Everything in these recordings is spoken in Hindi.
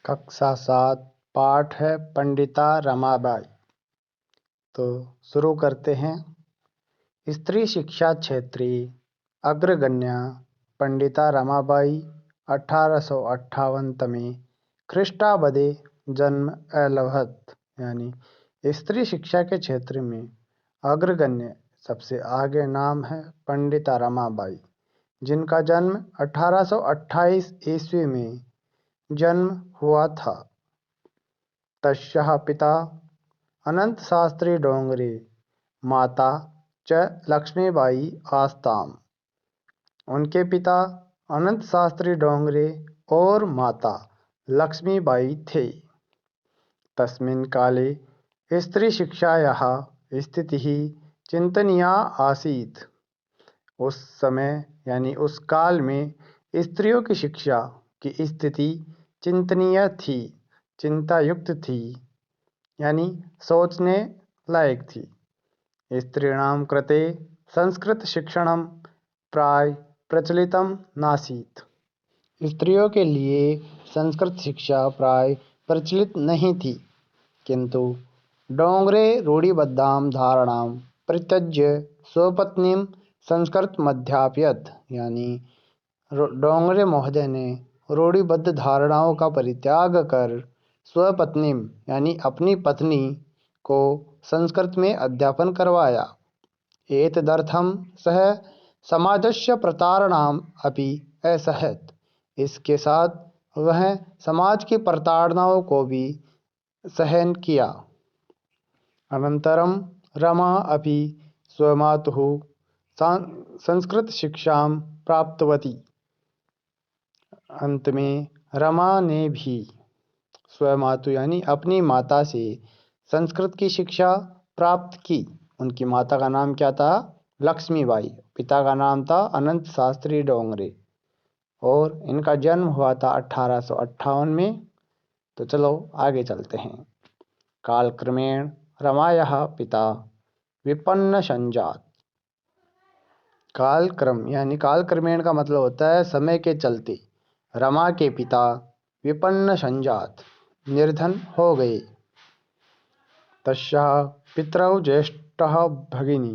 कक्षा 7 पाठ है पंडिता रमाबाई। तो शुरू करते हैं। स्त्री शिक्षा क्षेत्री अग्रगण्या पंडिता रमाबाई 1858 में ख्रीष्टाब्दे जन्म अलभत। यानी स्त्री शिक्षा के क्षेत्र में अग्रगण्य सबसे आगे नाम है पंडिता रमाबाई, जिनका जन्म 1828 ईस्वी में जन्म हुआ था। तस्याः पिता अनंत शास्त्री डोंगरे, माता च लक्ष्मीबाई आस्ताम। उनके पिता अनंत शास्त्री डोंगरे और माता लक्ष्मीबाई थे। तस्मिन् काले स्त्रीशिक्षायाः स्थितिः चिन्तनीया आसीत्। उस समय यानी उस काल में स्त्रियों की शिक्षा की स्थिति चिंतनीय थी, चिंतायुक्त थी, यानी सोचने लायक थी। स्त्रीणां कृते संस्कृत शिक्षणं प्राय प्रचलितं नासीत्। स्त्रियों के लिए संस्कृत शिक्षा प्राय प्रचलित नहीं थी, किंतु डोंगरे रूढ़िबद्धां धारणां परित्यज्य स्वपत्नीं संस्कृतमध्यापयत्। यानी डोंगरे महोदय ने रूढ़िबद्ध धारणाओं का परित्याग कर स्वपत्नी यानी अपनी पत्नी को संस्कृत में अध्यापन करवाया। एतदर्थं सः समाजस्य प्रतारणाम् अपि असहत। इसके साथ वह समाज की प्रताड़नाओं को भी सहन किया। अनंतरं रमा अपि स्वमातुः संस्कृत शिक्षां प्राप्तवती। अंत में रमा ने भी स्वमातु यानी अपनी माता से संस्कृत की शिक्षा प्राप्त की। उनकी माता का नाम क्या था? लक्ष्मीबाई। पिता का नाम था अनंत शास्त्री डोंगरे और इनका जन्म हुआ था 1858 में। तो चलो आगे चलते हैं। कालक्रमेण रमायाः पिता विपन्न संजात। कालक्रम यानी कालक्रमेण का मतलब होता है समय के चलते। रमा के पिता विपन्न संजात निर्धन हो गए। तस्याः पितरौ ज्येष्ठः भगिनी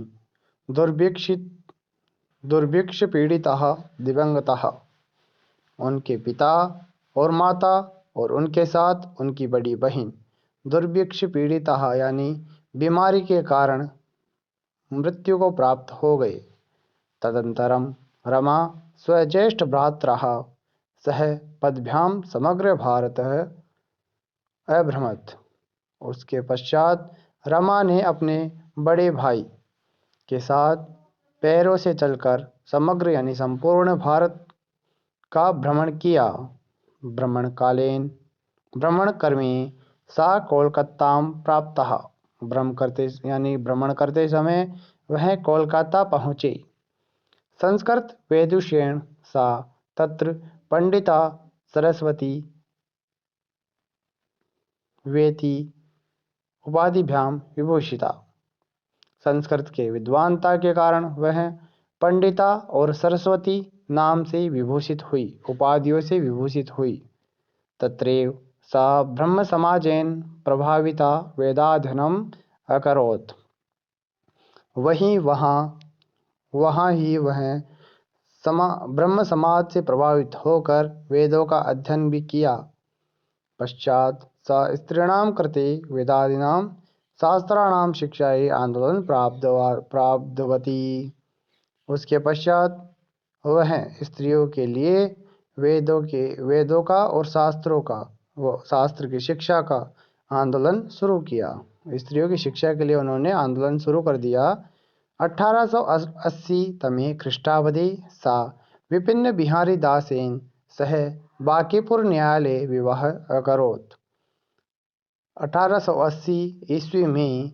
दुर्भिक्षपीडितः दिवंगतः। उनके पिता और माता और उनके साथ उनकी बड़ी बहन दुर्भिक्ष पीड़ितः यानी बीमारी के कारण मृत्यु को प्राप्त हो गए। तदनन्तरं रमा स्वज्येष्ठ भ्रातरः सह पद्भ्यां समग्र भारतः अभ्रमत। उसके पश्चात रमा ने अपने बड़े भाई के साथ पैरों से चलकर समग्र यानी संपूर्ण भारत का भ्रमण किया। भ्रमणक्रमे सा कोलकातां प्राप्तः। भ्रमण करते समय वह कोलकाता पहुँचे। संस्कृत वैदुष्येण सा तत्र पंडिता सरस्वती वेति उपाधिभ्यां विभूषिता। संस्कृत के विद्वानता के कारण वह पंडिता और सरस्वती नाम से विभूषित हुई, उपाधियों से विभूषित हुई। तत्रैव सा ब्रह्म समाजेन प्रभाविता वेदाध्ययनम् अकरोत्। वहाँ ही वह ब्रह्म समाज से प्रभावित होकर वेदों का अध्ययन भी किया। पश्चात सा स्त्रीणां कृते वेदादीनां शास्त्राणां शिक्षायै आंदोलन प्राप्तवती। उसके पश्चात वह स्त्रियों के लिए वेदों का और शास्त्र की शिक्षा का आंदोलन शुरू किया। स्त्रियों की शिक्षा के लिए उन्होंने आंदोलन शुरू कर दिया। 1880 तमे ख्रीष्टाब्दे सा विपिन बिहारी दासेन सह बांकीपुर न्यायालये विवाह अकरोत्। 1880 ईस्वी में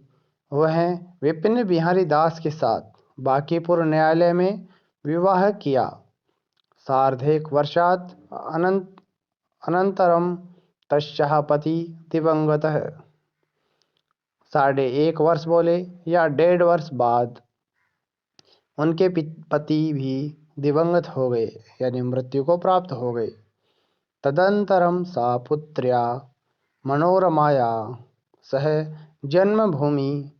वह विपिन बिहारी दास के साथ बांकीपुर न्यायालय में विवाह किया। सार्धैक वर्षात् अनन्तरं तस्याः पति दिवंगतः। 1.5 वर्ष बोले या 1.5 वर्ष बाद उनके पति भी दिवंगत हो गए, यानी मृत्यु को प्राप्त हो गए। तदनन्तरं सा पुत्र्या मनोरमाया सह जन्मभूमि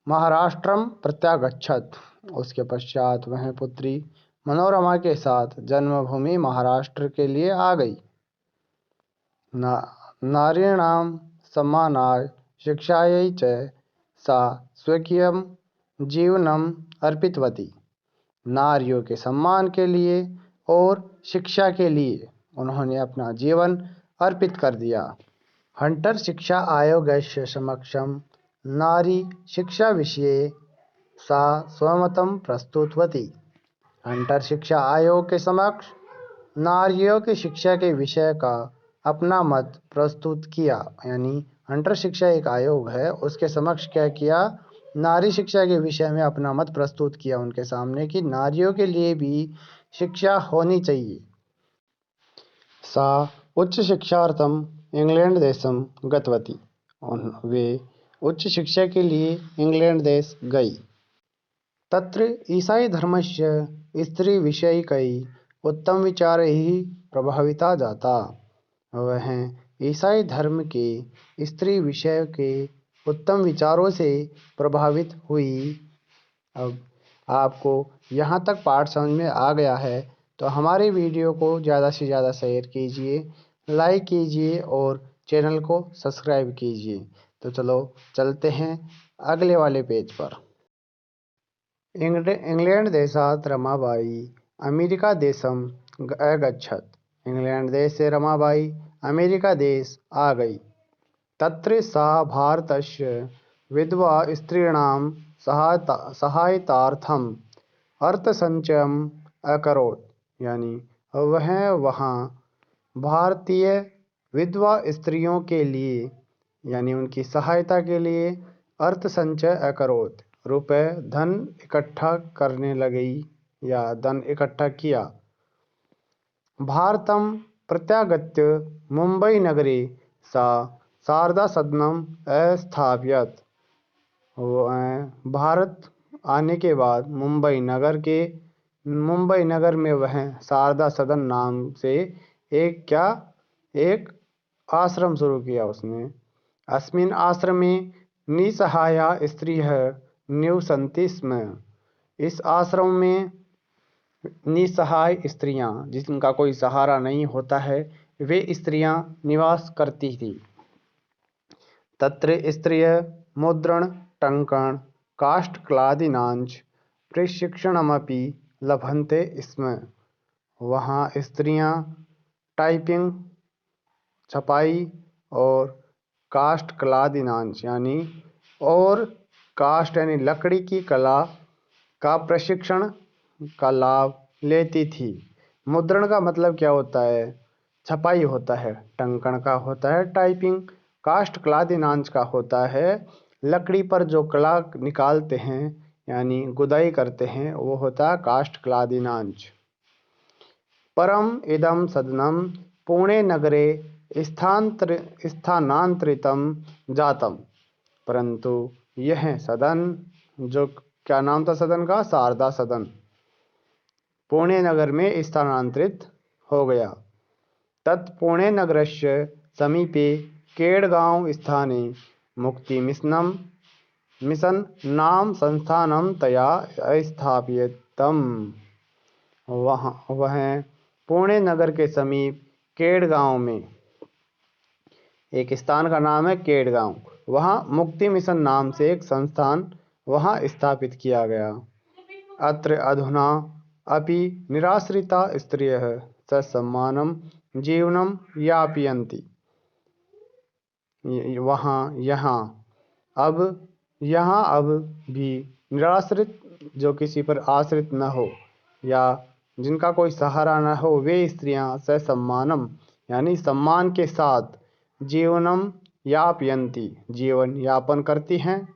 महाराष्ट्रम प्रत्यागच्छत। उसके पश्चात वह पुत्री मनोरमा के साथ जन्मभूमि महाराष्ट्र के लिए आ गई। नारीणां सम्मानाय शिक्षायै च सा स्वकीयं जीवनम अर्पितवती। नारियों के सम्मान के लिए और शिक्षा के लिए उन्होंने अपना जीवन अर्पित कर दिया। हंटर शिक्षा आयोगस्य समक्षं नारी शिक्षा विषये सा स्वमतं प्रस्तुतवती। हंटर शिक्षा आयोग के समक्ष नारियों की शिक्षा के विषय का अपना मत प्रस्तुत किया। यानी हंटर शिक्षा एक आयोग है, उसके समक्ष क्या किया, नारी शिक्षा के विषय में अपना मत प्रस्तुत किया उनके सामने कि नारियों के लिए भी शिक्षा होनी चाहिए। सा उच्च शिक्षार्थम इंग्लैंड देशम गतवती। वे उच्च शिक्षा के लिए इंग्लैंड देश गई। तत्र ईसाई धर्मस्य स्त्री विषयिकै उत्तम विचारैः प्रभाविता जाता। वह ईसाई धर्म के स्त्री विषय के उत्तम विचारों से प्रभावित हुई। अब आपको यहाँ तक पाठ समझ में आ गया है तो हमारे वीडियो को ज़्यादा से ज़्यादा शेयर कीजिए, लाइक कीजिए और चैनल को सब्सक्राइब कीजिए। तो चलो चलते हैं अगले वाले पेज पर। इंग्लैंड देशात रमाबाई अमेरिका देशम अगच्छत। इंग्लैंड देश से रमाबाई अमेरिका देश आ गई। तत्र सा भारतस्य विधवा स्त्रीणां सहायतार्थम अर्थसंचयम अकरोत्। यानी वह वहाँ भारतीय विधवा स्त्रियों के लिए यानी उनकी सहायता के लिए अर्थ संचय अकरोत्, रुपए धन इकट्ठा करने लगी या धन इकट्ठा किया। भारतम प्रत्यागत्य मुंबई नगरे सा शारदा सदनम अस्थापयत। भारत आने के बाद मुंबई नगर में वह शारदा सदन नाम से एक आश्रम शुरू किया उसने। अस्मिन् आश्रमे निसहाया स्त्रियः निवसन्ति स्म। इस आश्रम में निसहाय स्त्रियां, जिनका कोई सहारा नहीं होता है, वे स्त्रियां निवास करती थी। तत्र स्त्रियः मुद्रण टंकण काष्ठकलादीनांच प्रशिक्षणमपि लभन्ते स्म। वहाँ स्त्रियां टाइपिंग, छपाई और काष्ठकलादीनांच यानी लकड़ी की कला का प्रशिक्षण का लाभ लेती थी। मुद्रण का मतलब क्या होता है? छपाई होता है। टंकण का होता है टाइपिंग। काष्ठकलादीनांच का होता है लकड़ी पर जो कला निकालते हैं यानी गुदाई करते हैं, वो होता है काष्ठकलादीनांच। परम इदम सदनम पुणे नगरे स्थानांतरितम जातम। परंतु यह सदन, जो क्या नाम था सदन का? शारदा सदन, पुणे नगर में स्थानांतरित हो गया। तत्पुणे नगरस्य समीपे केडगांव स्थाने मुक्ति मिशन नाम संस्थानम तया स्थापितम। वह पुणे नगर के समीप केडगांव में एक स्थान का नाम है केडगांव, वहाँ मुक्ति मिशन नाम से एक संस्थान वहाँ स्थापित किया गया। अत्र अधुना अपि निराश्रिता स्त्रियः ससम्मानं जीवनं यापयन्ति। यहाँ अब भी निराश्रित, जो किसी पर आश्रित न हो या जिनका कोई सहारा न हो, वे स्त्रियां ससम्मानम यानी सम्मान के साथ जीवनम यापयन्ति जीवन यापन करती हैं।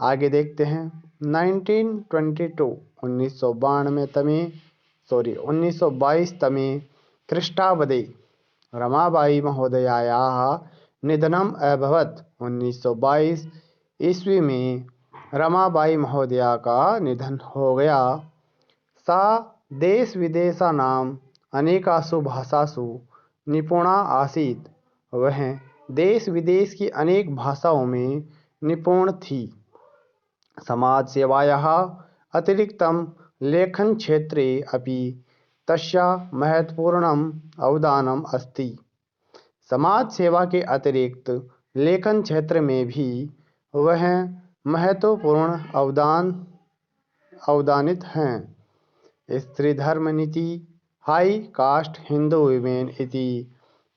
आगे देखते हैं 1922 तमे ख्रीष्टाब्दे रमाबाई महोदयायाः निधनम अभवत्। 1922 ईस्वी में रमाबाई महोदया का निधन हो गया। सा देश विदेशानां अनेकासु भाषासु निपुणा आसीत्। वह देश विदेश की अनेक भाषाओं में निपुण थी। समाजसेवायाः अतिरिक्तं लेखनक्षेत्रे अपि तस्याः महत्वपूर्णम् अवदानम् अस्ति। समाज सेवा के अतिरिक्त लेखन क्षेत्र में भी वह महत्वपूर्ण अवदानित हैं। स्त्रीधर्मनीति हाई कास्ट हिंदू विमेन इति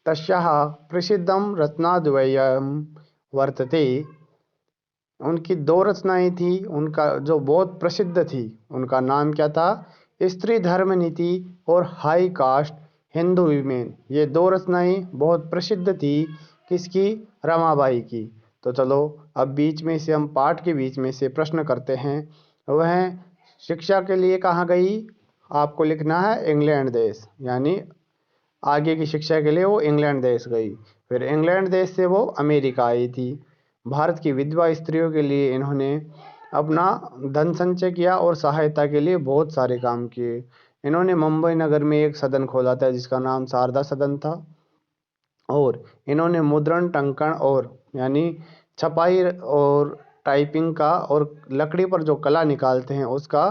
तस्याः प्रसिद्धं रचनाद्वयं वर्तते। उनकी 2 रचनाएं थी, उनका जो बहुत प्रसिद्ध थी, उनका नाम क्या था? स्त्री धर्म नीति और हाई कास्ट हिंदू विमेन। ये 2 रचनाएं बहुत प्रसिद्ध थी। किसकी? रमाबाई की। तो चलो अब बीच में से हम पाठ के बीच में से प्रश्न करते हैं। वह शिक्षा के लिए कहाँ गई? आपको लिखना है इंग्लैंड देश, यानी आगे की शिक्षा के लिए वो इंग्लैंड देश गई। फिर इंग्लैंड देश से वो अमेरिका आई थी। भारत की विधवा स्त्रियों के लिए इन्होंने अपना धन संचय किया और सहायता के लिए बहुत सारे काम किए। इन्होंने मुंबई नगर में एक सदन खोला था जिसका नाम शारदा सदन था। और इन्होंने मुद्रण, टंकन और यानी छपाई और टाइपिंग का और लकड़ी पर जो कला निकालते हैं उसका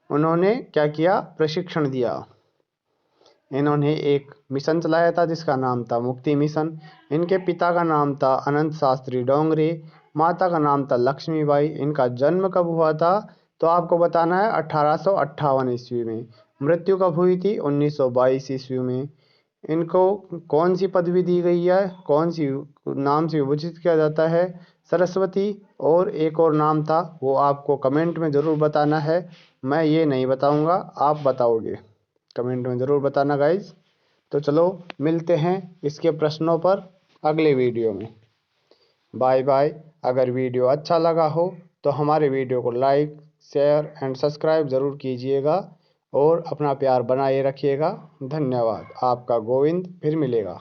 उन्होंने क्या किया? प्रशिक्षण दिया। इन्होंने एक मिशन चलाया था जिसका नाम था मुक्ति मिशन। इनके पिता का नाम था अनंत शास्त्री डोंगरे, माता का नाम था लक्ष्मीबाई। इनका जन्म कब हुआ था? तो आपको बताना है 1858 ईस्वी में। मृत्यु कब हुई थी? 1922 ईस्वी में। इनको कौन सी पदवी दी गई है? कौन सी नाम से विभूषित किया जाता है? सरस्वती। और एक और नाम था, वो आपको कमेंट में ज़रूर बताना है। मैं ये नहीं बताऊंगा, आप बताओगे। कमेंट में ज़रूर बताना गाइज। तो चलो मिलते हैं इसके प्रश्नों पर अगले वीडियो में। Bye bye. अगर वीडियो अच्छा लगा हो तो हमारे वीडियो को लाइक, शेयर एंड सब्सक्राइब ज़रूर कीजिएगा और अपना प्यार बनाए रखिएगा। धन्यवाद। आपका गोविंद। फिर मिलेगा।